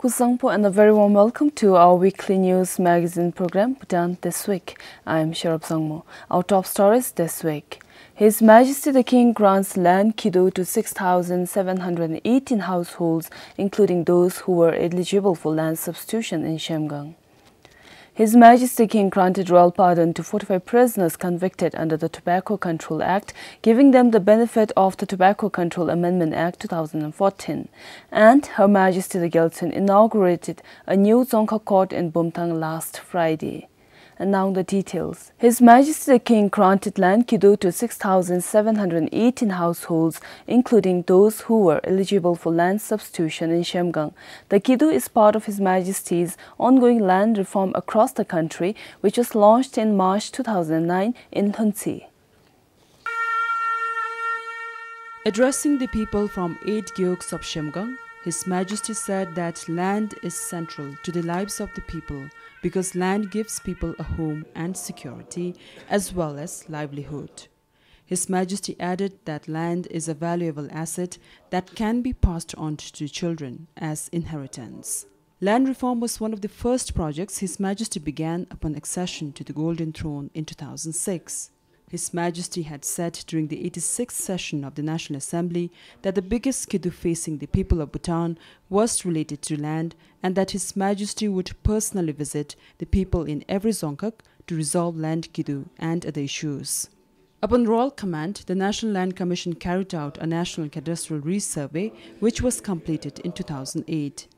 Kusangpo and a very warm welcome to our weekly news magazine program, Bhutan This Week. I am Sharab Sangmo. Our top stories this week. His Majesty the King grants land kiddo to 6,718 households, including those who were eligible for land substitution in Shemgang. His Majesty the King granted royal pardon to 45 prisoners convicted under the Tobacco Control Act, giving them the benefit of the Tobacco Control Amendment Act 2014. And Her Majesty the Gyaltsen inaugurated a new Dzongkha court in Bumthang last Friday. And now the details. His Majesty the King granted land kiddo to 6,718 households, including those who were eligible for land substitution in Shemgang. The kiddo is part of His Majesty's ongoing land reform across the country, which was launched in March 2009 in Hunsi. Addressing the people from 8 gyokes of Shemgang, His Majesty said that land is central to the lives of the people because land gives people a home and security as well as livelihood. His Majesty added that land is a valuable asset that can be passed on to children as inheritance. Land reform was one of the first projects His Majesty began upon accession to the Golden Throne in 2006. His Majesty had said during the 86th session of the National Assembly that the biggest kiddo facing the people of Bhutan was related to land and that His Majesty would personally visit the people in every Dzongkha to resolve land kiddo and other issues. Upon royal command, the National Land Commission carried out a national cadastral resurvey which was completed in 2008.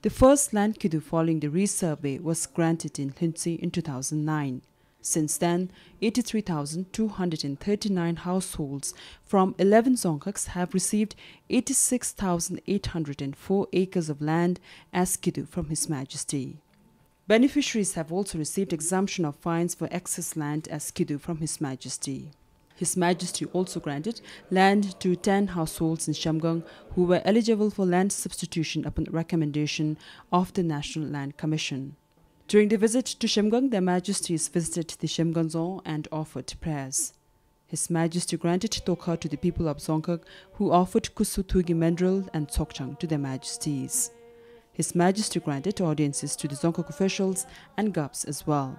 The first land kiddo following the resurvey was granted in Hunsi in 2009. Since then, 83,239 households from 11 Dzongkhaks have received 86,804 acres of land as kiddo from His Majesty. Beneficiaries have also received exemption of fines for excess land as kiddo from His Majesty. His Majesty also granted land to 10 households in Shemgang who were eligible for land substitution upon recommendation of the National Land Commission. During the visit to Shemgang, Their Majesties visited the Shemgang Dzong and offered prayers. His Majesty granted Tokha to the people of Dzongkha who offered Kusu Thugi Mendril and Tsokchang to Their Majesties. His Majesty granted audiences to the Dzongkha officials and Gups as well.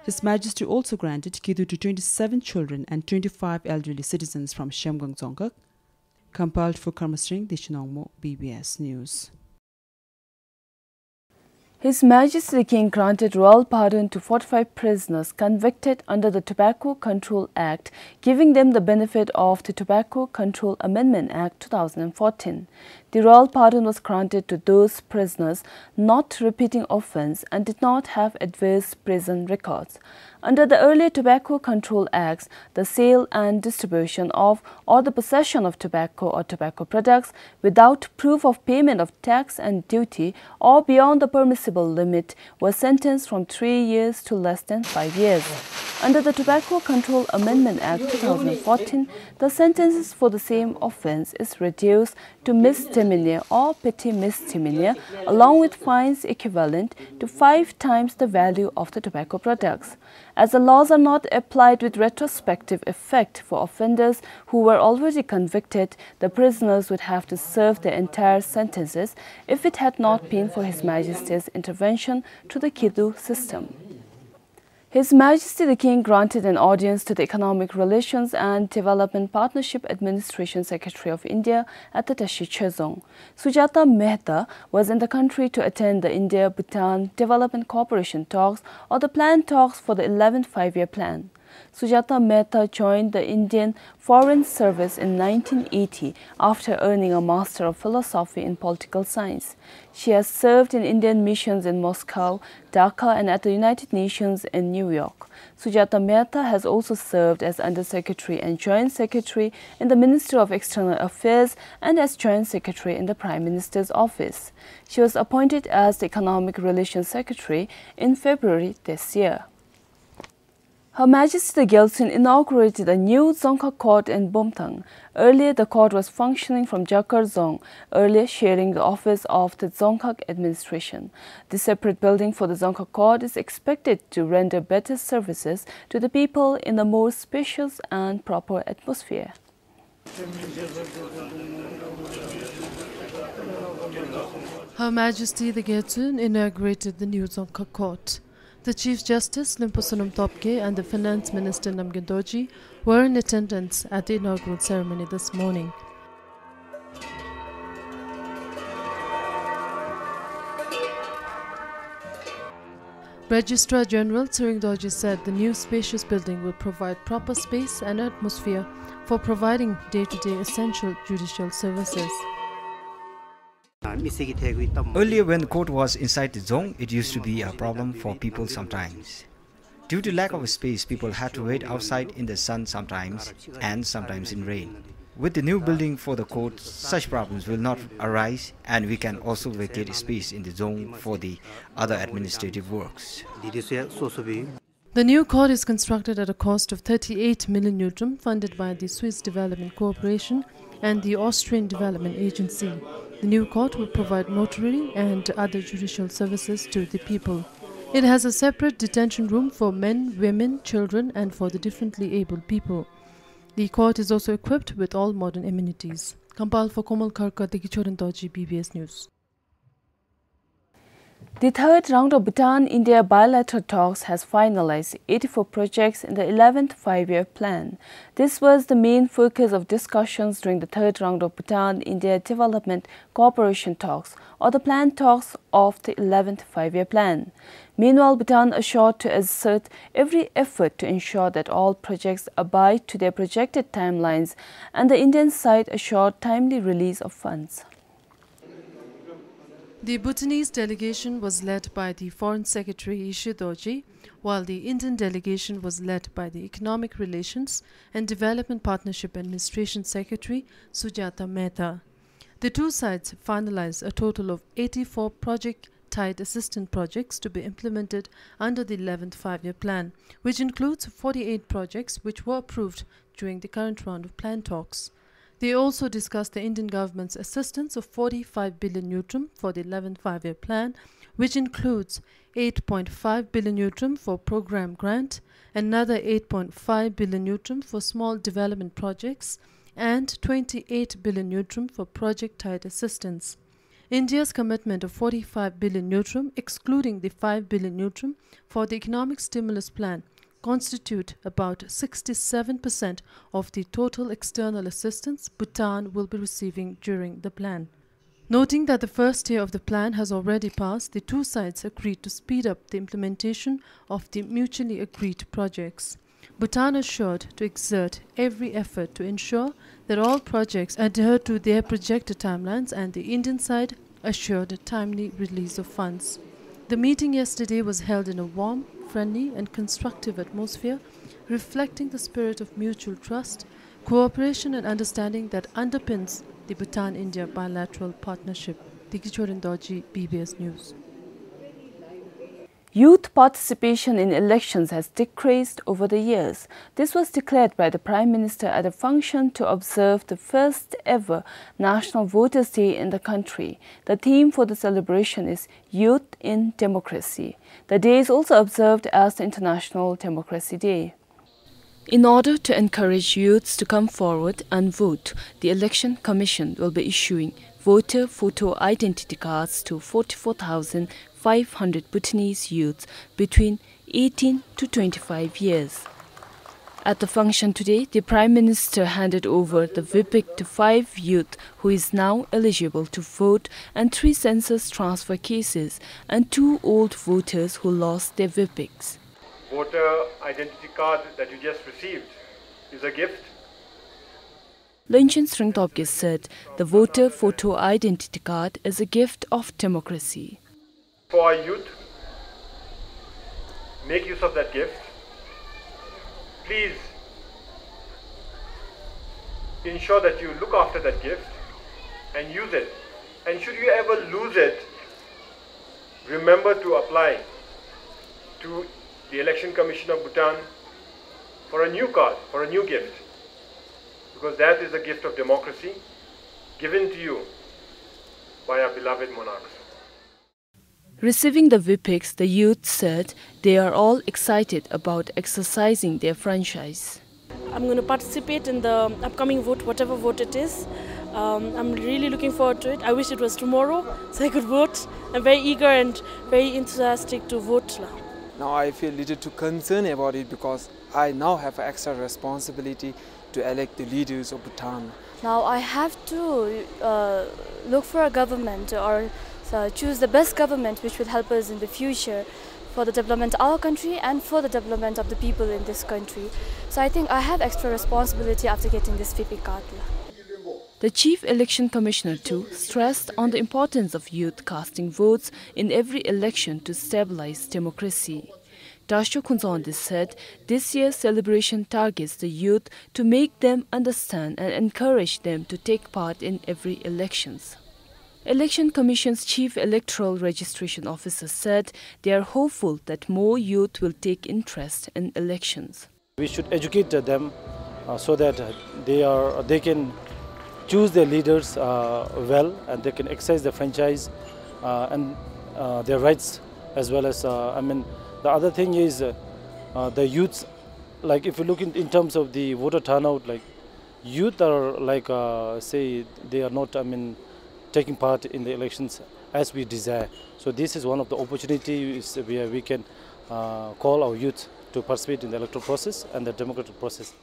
His Majesty also granted kiddo to 27 children and 25 elderly citizens from Shemgang Dzongkha. Compiled for Karmastring, Dishinongmo, BBS News. His Majesty the King granted royal pardon to 45 prisoners convicted under the Tobacco Control Act, giving them the benefit of the Tobacco Control Amendment Act 2014. The royal pardon was granted to those prisoners not repeating offence and did not have adverse prison records. Under the earlier Tobacco Control Acts, the sale and distribution of or the possession of tobacco or tobacco products without proof of payment of tax and duty or beyond the permissible limit was sentenced from 3 years to less than 5 years. Under the Tobacco Control Amendment Act 2014, the sentences for the same offence is reduced to misdemeanor or petty misdemeanor, along with fines equivalent to 5 times the value of the tobacco products. As the laws are not applied with retrospective effect for offenders who were already convicted, the prisoners would have to serve their entire sentences if it had not been for His Majesty's intervention through the kiddo system. His Majesty the King granted an audience to the Economic Relations and Development Partnership Administration Secretary of India at the Tashi Chezong. Sujata Mehta was in the country to attend the India-Bhutan Development Cooperation Talks or the planned talks for the 11th five-year plan. Sujata Mehta joined the Indian Foreign Service in 1980 after earning a Master of Philosophy in Political Science. She has served in Indian missions in Moscow, Dhaka and at the United Nations in New York. Sujata Mehta has also served as Under-Secretary and Joint Secretary in the Ministry of External Affairs and as Joint Secretary in the Prime Minister's Office. She was appointed as the Economic Relations Secretary in February this year. Her Majesty the Gyaltsen inaugurated a new Dzongkha court in Bumthang. Earlier, the court was functioning from Jakar Dzong, earlier sharing the office of the Dzongkha administration. The separate building for the Dzongkha court is expected to render better services to the people in a more spacious and proper atmosphere. Her Majesty the Getun inaugurated the new Dzongkha Court. The Chief Justice Limposunum Topke and the Finance Minister Namgendoji were in attendance at the inaugural ceremony this morning. Registrar General Tsiringdorji said the new spacious building will provide proper space and atmosphere for providing day-to-day essential judicial services. Earlier, when the court was inside the zone, it used to be a problem for people sometimes. Due to lack of space, people had to wait outside in the sun sometimes and sometimes in rain. With the new building for the court, such problems will not arise, and we can also vacate space in the zone for the other administrative works. The new court is constructed at a cost of 38 million euro, funded by the Swiss Development Corporation and the Austrian Development Agency. The new court will provide notary and other judicial services to the people. It has a separate detention room for men, women, children, and for the differently abled people. The court is also equipped with all modern amenities. Kampal for Komal Karka, Digichorindoji, BBS News. The third round of Bhutan-India bilateral talks has finalized 84 projects in the 11th five-year plan. This was the main focus of discussions during the third round of Bhutan-India Development Cooperation Talks, or the planned talks of the 11th five-year plan. Meanwhile, Bhutan assured to exert every effort to ensure that all projects abide to their projected timelines, and the Indian side assured timely release of funds. The Bhutanese delegation was led by the Foreign Secretary Ishidorji, while the Indian delegation was led by the Economic Relations and Development Partnership Administration Secretary Sujata Mehta. The two sides finalized a total of 84 project-tied assistance projects to be implemented under the 11th five-year plan, which includes 48 projects which were approved during the current round of plan talks. They also discussed the Indian government's assistance of 45 billion euro for the 11th five-year plan, which includes 8.5 billion euro for program grant, another 8.5 billion euro for small development projects, and 28 billion euro for project-tied assistance. India's commitment of 45 billion euro, excluding the 5 billion euro for the economic stimulus plan, constitute about 67% of the total external assistance Bhutan will be receiving during the plan. Noting that the first year of the plan has already passed, the two sides agreed to speed up the implementation of the mutually agreed projects. Bhutan assured to exert every effort to ensure that all projects adhere to their projected timelines, and the Indian side assured a timely release of funds. The meeting yesterday was held in a warm, friendly and constructive atmosphere, reflecting the spirit of mutual trust, cooperation and understanding that underpins the Bhutan-India bilateral partnership. Digichorindoji, BBS News. Youth participation in elections has decreased over the years. This was declared by the Prime Minister at a function to observe the first ever National Voters' Day in the country. The theme for the celebration is Youth in Democracy. The day is also observed as the International Democracy Day. In order to encourage youths to come forward and vote, the Election Commission will be issuing voter photo identity cards to 44,500 Bhutanese youths between 18 to 25 years. At the function today, the Prime Minister handed over the VPIC to 5 youth who is now eligible to vote, and 3 census transfer cases and 2 old voters who lost their VPICs. Voter identity card that you just received is a gift. Lenchin Sringtopke said the voter photo identity card is a gift of democracy. For our youth, make use of that gift. Please ensure that you look after that gift and use it. And should you ever lose it, remember to apply to the Election Commission of Bhutan for a new card, for a new gift. Because that is a gift of democracy given to you by our beloved monarchs. Receiving the VPICs, the youth said they are all excited about exercising their franchise. I'm going to participate in the upcoming vote, whatever vote it is. I'm really looking forward to it. I wish it was tomorrow so I could vote. I'm very eager and very enthusiastic to vote now. Now I feel a little too concerned about it because I now have extra responsibility to elect the leaders of Bhutan. Now I have to look for a government or choose the best government which will help us in the future for the development of our country and for the development of the people in this country. So I think I have extra responsibility after getting this VP card. The Chief Election Commissioner too stressed on the importance of youth casting votes in every election to stabilize democracy. Bhutan This said this year's celebration targets the youth to make them understand and encourage them to take part in every elections. Election Commission's Chief Electoral Registration Officer said they are hopeful that more youth will take interest in elections. We should educate them so that they can choose their leaders well, and they can exercise their franchise and their rights as well as the other thing is the youths, like if you look in terms of the voter turnout, like youth are like say they are not taking part in the elections as we desire. So this is one of the opportunities where we can call our youth to participate in the electoral process and the democratic process.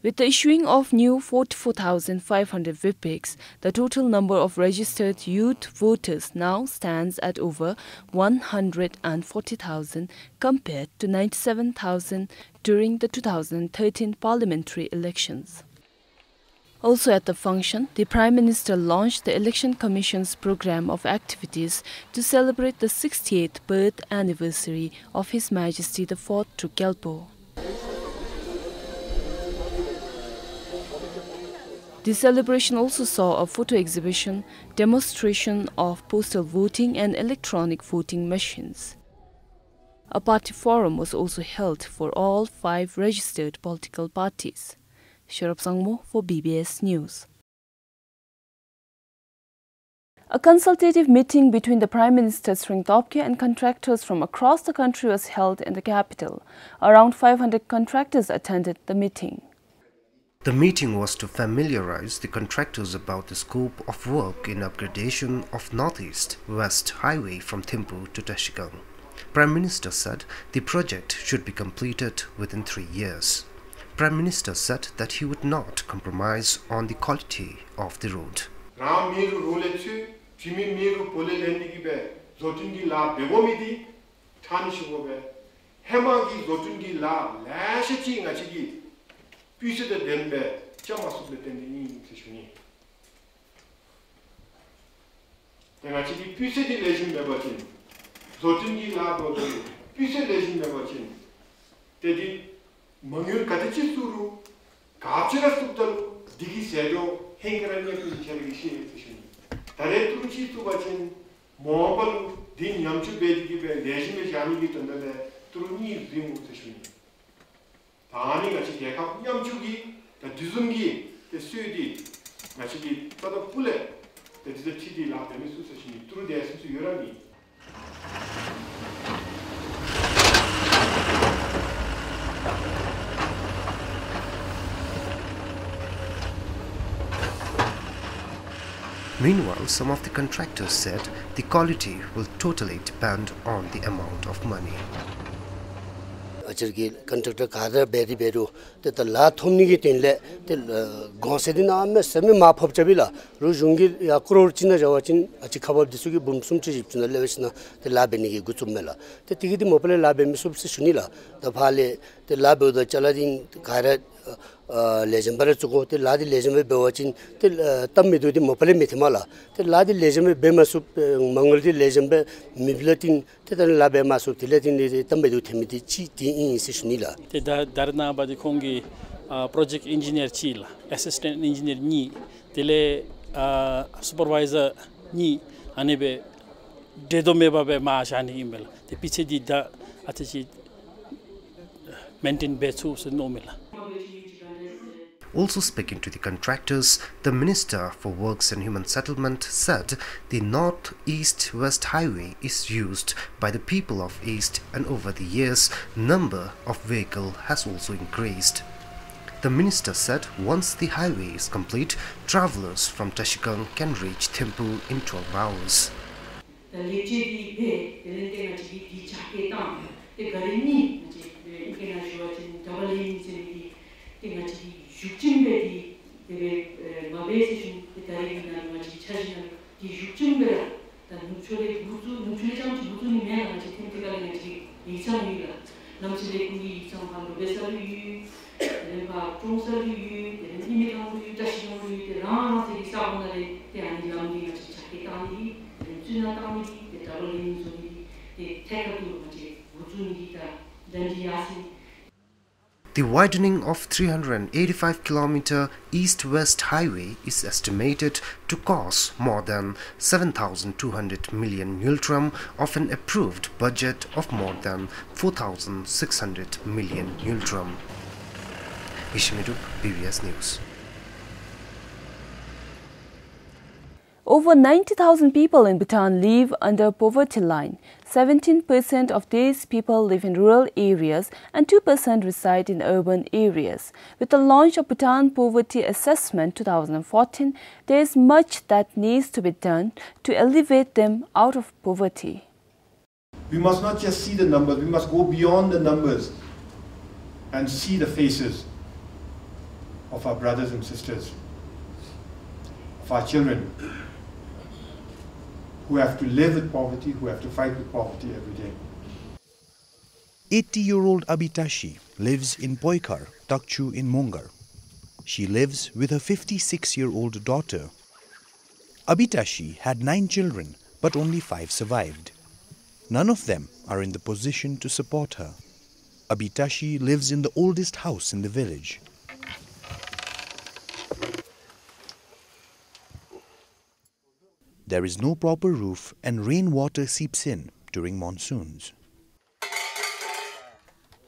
With the issuing of new 44,500 VPICs, the total number of registered youth voters now stands at over 140,000 compared to 97,000 during the 2013 parliamentary elections. Also at the function, the Prime Minister launched the Election Commission's program of activities to celebrate the 68th birth anniversary of His Majesty the 4th Trukelpo. The celebration also saw a photo exhibition, demonstration of postal voting and electronic voting machines. A party forum was also held for all 5 registered political parties. Sharab Sangmo for BBS News. A consultative meeting between the Prime Minister Sring Topke and contractors from across the country was held in the capital. Around 500 contractors attended the meeting. The meeting was to familiarize the contractors about the scope of work in upgradation of Northeast West Highway from Thimphu to Tashigang. Prime Minister said the project should be completed within 3 years. Prime Minister said that he would not compromise on the quality of the road. Puisse de denbe chama suble tendini seshuni tenga chidi puisse di lejim be bachin zotingi la bo puisse lejim be bachin tedi mangyur katichi suru gachira subdal digi sejo hengrani ku cheri shi seshuni tare tuchi tu bachin mobal din yamchu be digi be lejim be jani gi tondale turuni zimu seshuni 다니 같이 대각 냠추기 다 뒤숨기 때 수디 같이 따다 풀에 때 뒤에 치디 라 때문에 수수신이 뚜르대 수수 요람이 Meanwhile, some of the contractors said the quality will totally depend on the amount of money. Contractor Kada Berry Beru, that the La Tomnigi Tinle, the Gonsedina, Semi Map of Chavilla, Rujungi, Yakuro China Javachin, Achikaba Disugi, Bumsum Chip, the Levesna, the Labeni Gutumela, the Tiki Mopele Labem Subsisunilla, the Pale, the Labo, the Chaladin, Kara. Legend to go to Ladi Legend watching till Tamidu Mopale Mitimala, the Ladi Legend Bemasup Mongolti Legend Mibletin, the Labemasu, the Latin Tamidu Timidi Chiti in Sishnila. The Darna Badikongi project engineer Chil, assistant engineer Ni, the supervisor Ni, Anebe Dedomeba Mashani email, the PCD da Atachi maintain Betsu Nomila. Also speaking to the contractors, the Minister for Works and Human Settlement said the North-East-West Highway is used by the people of East, and over the years, number of vehicles has also increased. The minister said once the highway is complete, travelers from Tashigang can reach Thimphu in 12 hours. The widening of 385-kilometer east-west highway is estimated to cost more than 7,200 million Yultrum of an approved budget of more than 4,600 million Yultrum. Ishimiru, PBS News. Over 90,000 people in Bhutan live under poverty line. 17% of these people live in rural areas and 2% reside in urban areas. With the launch of Bhutan Poverty Assessment 2014, there is much that needs to be done to elevate them out of poverty. We must not just see the numbers, we must go beyond the numbers and see the faces of our brothers and sisters, of our children, who have to live with poverty, who have to fight with poverty every day. 80-year-old Abitashi lives in Poikar, Takchu in Mongar. She lives with her 56-year-old daughter. Abitashi had 9 children, but only 5 survived. None of them are in the position to support her. Abitashi lives in the oldest house in the village. There is no proper roof and rainwater seeps in during monsoons.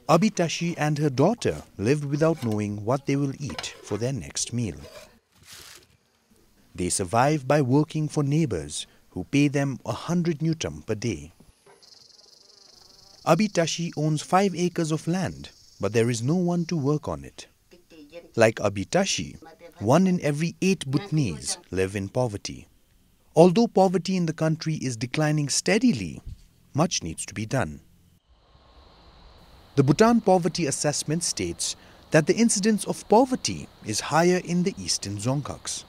Abitashi and her daughter live without knowing what they will eat for their next meal. They survive by working for neighbors who pay them 100 Yultrum per day. Abitashi owns 5 acres of land, but there is no one to work on it. Like Abitashi, 1 in every 8 Bhutanese live in poverty. Although poverty in the country is declining steadily, much needs to be done. The Bhutan Poverty Assessment states that the incidence of poverty is higher in the eastern Dzongkhaks.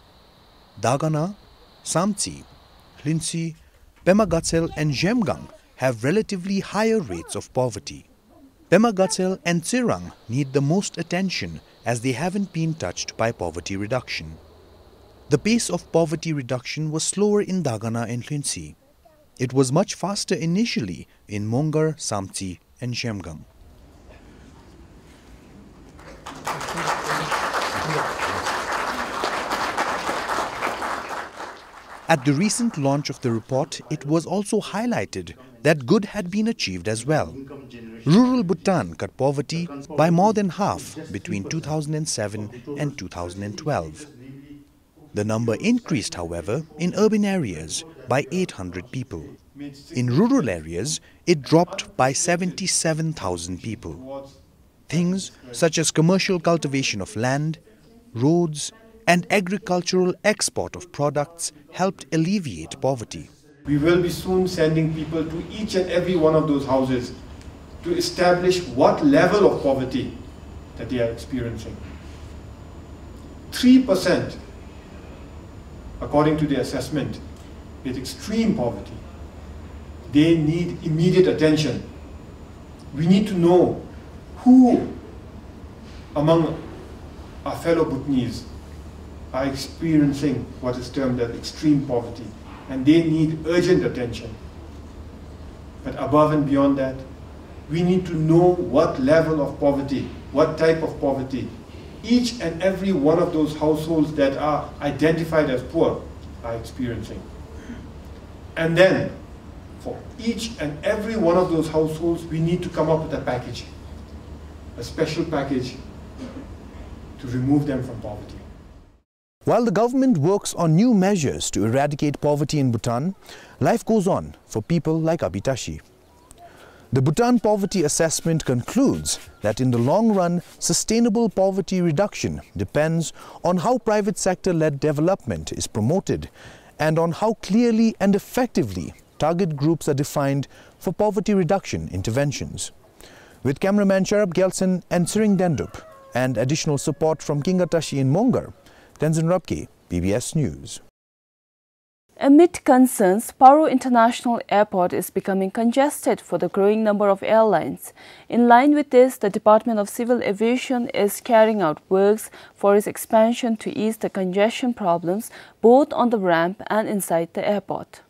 Dagana, Samtsi, Hlinsi, Pemagatsel and Jemgang have relatively higher rates of poverty. Pemagatsel and Tsirang need the most attention as they haven't been touched by poverty reduction. The pace of poverty reduction was slower in Dagana and Hlinsi. It was much faster initially in Mongar, Samtsi and Jemgang. At the recent launch of the report, it was also highlighted that good had been achieved as well. Rural Bhutan cut poverty by more than half between 2007 and 2012. The number increased, however, in urban areas by 800 people. In rural areas, it dropped by 77,000 people. Things such as commercial cultivation of land, roads, and agricultural export of products helped alleviate poverty. We will be soon sending people to each and every one of those houses to establish what level of poverty that they are experiencing. 3%, according to the assessment, is extreme poverty. They need immediate attention. We need to know who among our fellow Bhutanese are experiencing what is termed as extreme poverty, and they need urgent attention. But above and beyond that, we need to know what level of poverty, what type of poverty each and every one of those households that are identified as poor are experiencing. And then, for each and every one of those households, we need to come up with a package, a special package to remove them from poverty. While the government works on new measures to eradicate poverty in Bhutan, life goes on for people like Abitashi. The Bhutan Poverty Assessment concludes that in the long run, sustainable poverty reduction depends on how private sector-led development is promoted and on how clearly and effectively target groups are defined for poverty reduction interventions. With cameraman Sharab Gelson and Siring Dendup and additional support from Kingatashi in Mongar, Tenzin Rabke, PBS News. Amid concerns, Paro International Airport is becoming congested for the growing number of airlines. In line with this, the Department of Civil Aviation is carrying out works for its expansion to ease the congestion problems both on the ramp and inside the airport.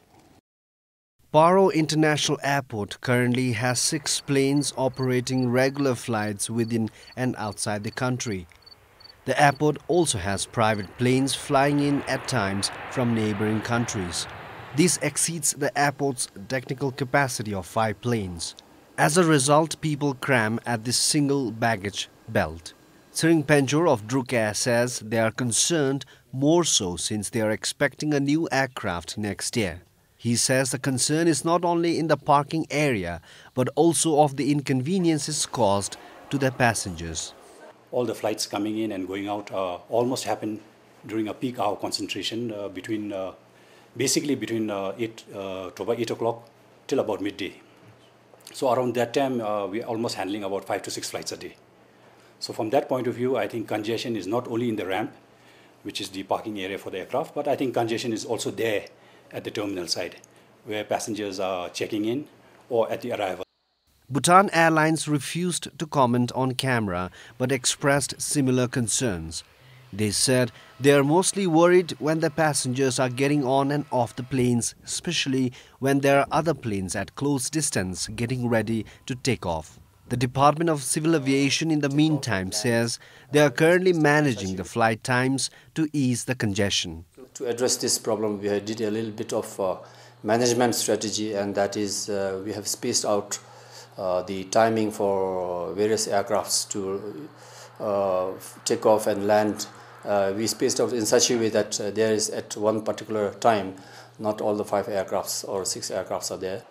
Paro International Airport currently has 6 planes operating regular flights within and outside the country. The airport also has private planes flying in at times from neighboring countries. This exceeds the airport's technical capacity of 5 planes. As a result, people cram at this single baggage belt. Siring Penjor of Druk Air says they are concerned more so since they are expecting a new aircraft next year. He says the concern is not only in the parking area but also of the inconveniences caused to their passengers. All the flights coming in and going out almost happen during a peak hour concentration basically between 8 o'clock till about midday. So around that time, we are almost handling about 5 to 6 flights a day. So from that point of view, I think congestion is not only in the ramp, which is the parking area for the aircraft, but I think congestion is also there at the terminal side, where passengers are checking in or at the arrival. Bhutan Airlines refused to comment on camera but expressed similar concerns. They said they are mostly worried when the passengers are getting on and off the planes, especially when there are other planes at close distance getting ready to take off. The Department of Civil Aviation in the meantime says they are currently managing the flight times to ease the congestion. To address this problem, we did a little bit of management strategy, and that is we have spaced out the timing for various aircrafts to take off and land. We spaced out in such a way that there is at one particular time, not all the 5 aircrafts or 6 aircrafts are there.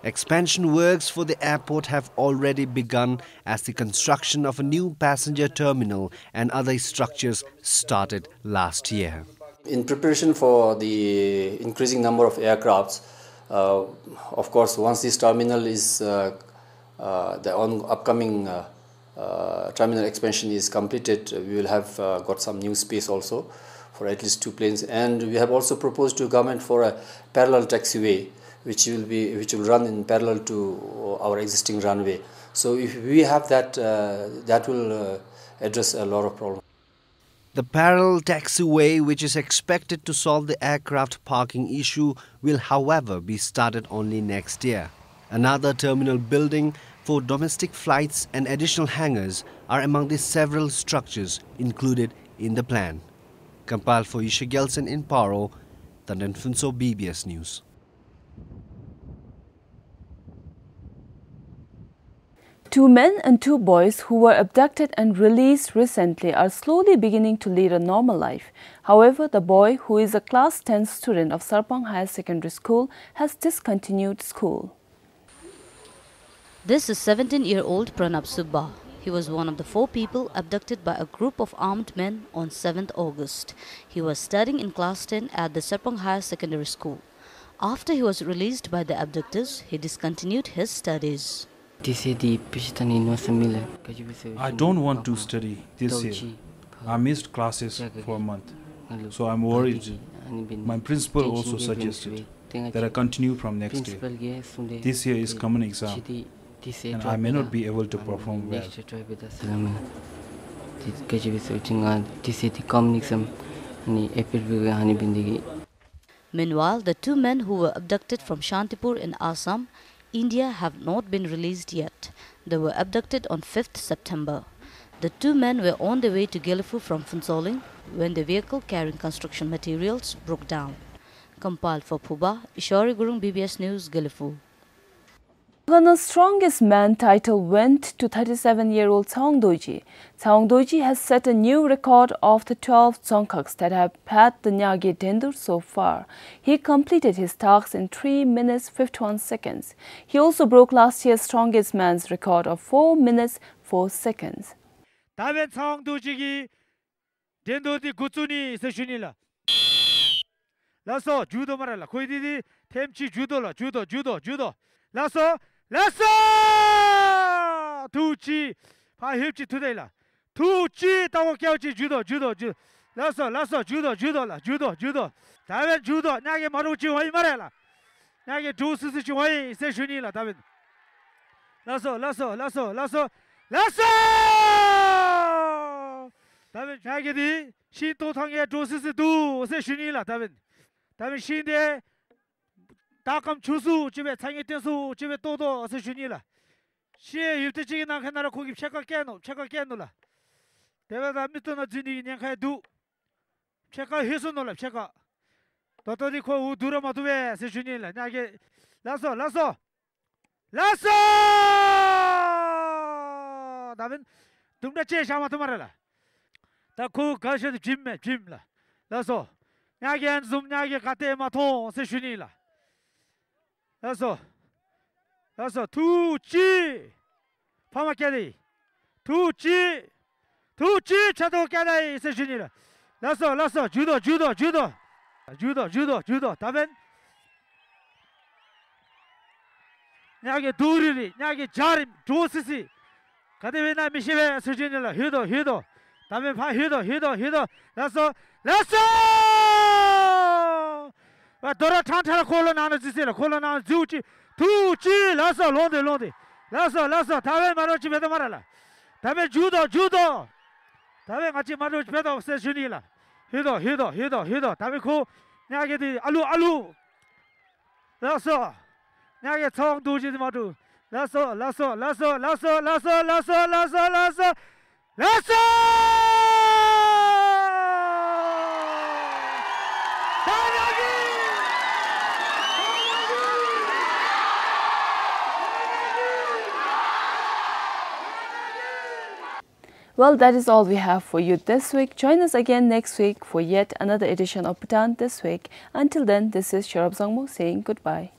Expansion works for the airport have already begun as the construction of a new passenger terminal and other structures started last year. In preparation for the increasing number of aircrafts, of course, once this terminal is the upcoming terminal expansion is completed, we will have got some new space also for at least 2 planes, and we have also proposed to government for a parallel taxiway, which will run in parallel to our existing runway. So if we have that, that will address a lot of problems. The parallel taxiway, which is expected to solve the aircraft parking issue, will however be started only next year. Another terminal building for domestic flights and additional hangars are among the several structures included in the plan. Compiled for Isha Gelson in Paro, Tandan Funso, BBS News. 2 men and 2 boys who were abducted and released recently are slowly beginning to lead a normal life. However, the boy, who is a class 10 student of Sarpang Higher Secondary School, has discontinued school. This is 17-year-old Pranab Subba. He was one of the 4 people abducted by a group of armed men on 7th August. He was studying in class 10 at the Sarpang Higher Secondary School. After he was released by the abductors, he discontinued his studies. I don't want to study this year. I missed classes for a month, so I'm worried. My principal also suggested that I continue from next year. This year is common exam, and I may not be able to perform well. Meanwhile, the 2 men who were abducted from Shantipur in Assam, India, have not been released yet. They were abducted on 5th September. The 2 men were on their way to Gelifu from Funsoling when the vehicle carrying construction materials broke down. Compiled for Phuba, Ishori Gurung, BBS News, Gelifu. Ghana's Strongest Man title went to 37-year-old Tsang Doji. Tsang Doji has set a new record of the 12 Tsongkhaks that have had the Nyage Dendur so far. He completed his task in 3 minutes 51 seconds. He also broke last year's Strongest Man's record of 4 minutes 4 seconds. 다음에 Tsang Doji Dendodi Gutsuni Seshunila. Lasso judo marala. Koididi temchi judo la judo. Lasso Tuchi pa hipchi today la. Tuchi tawo kyauchi judo. Lasso judo la judo. David judo nyage maruchi wai marala. Nyage jusu chi wai seshuni la David. Lasso. David nyage di shi to thangye jusu du seshuni la David. David shi de 다감 주수 집에 창에 떼수 집에 또도 어서 주니라 시에 일대지기 나카나라 고기 체크 깨노라 대바다 밑도나 지니 냥카에 두 체크 해서 놀라 체크 또또디 코 우두라마 두베 세 주니라 나게 라서 다면 dumda 제 샤마도 말아라 다코 가셔도 짐라 라서 나게 좀 나게 가테 마토 세 주니라 Lasso, tuchi, pama kedi, tuchi, chado kedi se junira. Lasso, judo, taben. Nyage duriri, nyage jarim, dosisi. Kadevena mishive se junira, hido, taben pa hido, lasso. Dora Tantara Colonana Zisilla, Colonana Zuchi, Tuchi, Lasso, Londe, Lasso, Tave Marochi Vedamarala, Tave Judo, Tave Machi Maroch Vedo Sessionilla, Hido, Tavico, Nagati, Alu, Lasso, Nagat Song Duji Matu, Lasso. Well, that is all we have for you this week. Join us again next week for yet another edition of Bhutan This Week. Until then, this is Sharab Zangmo saying goodbye.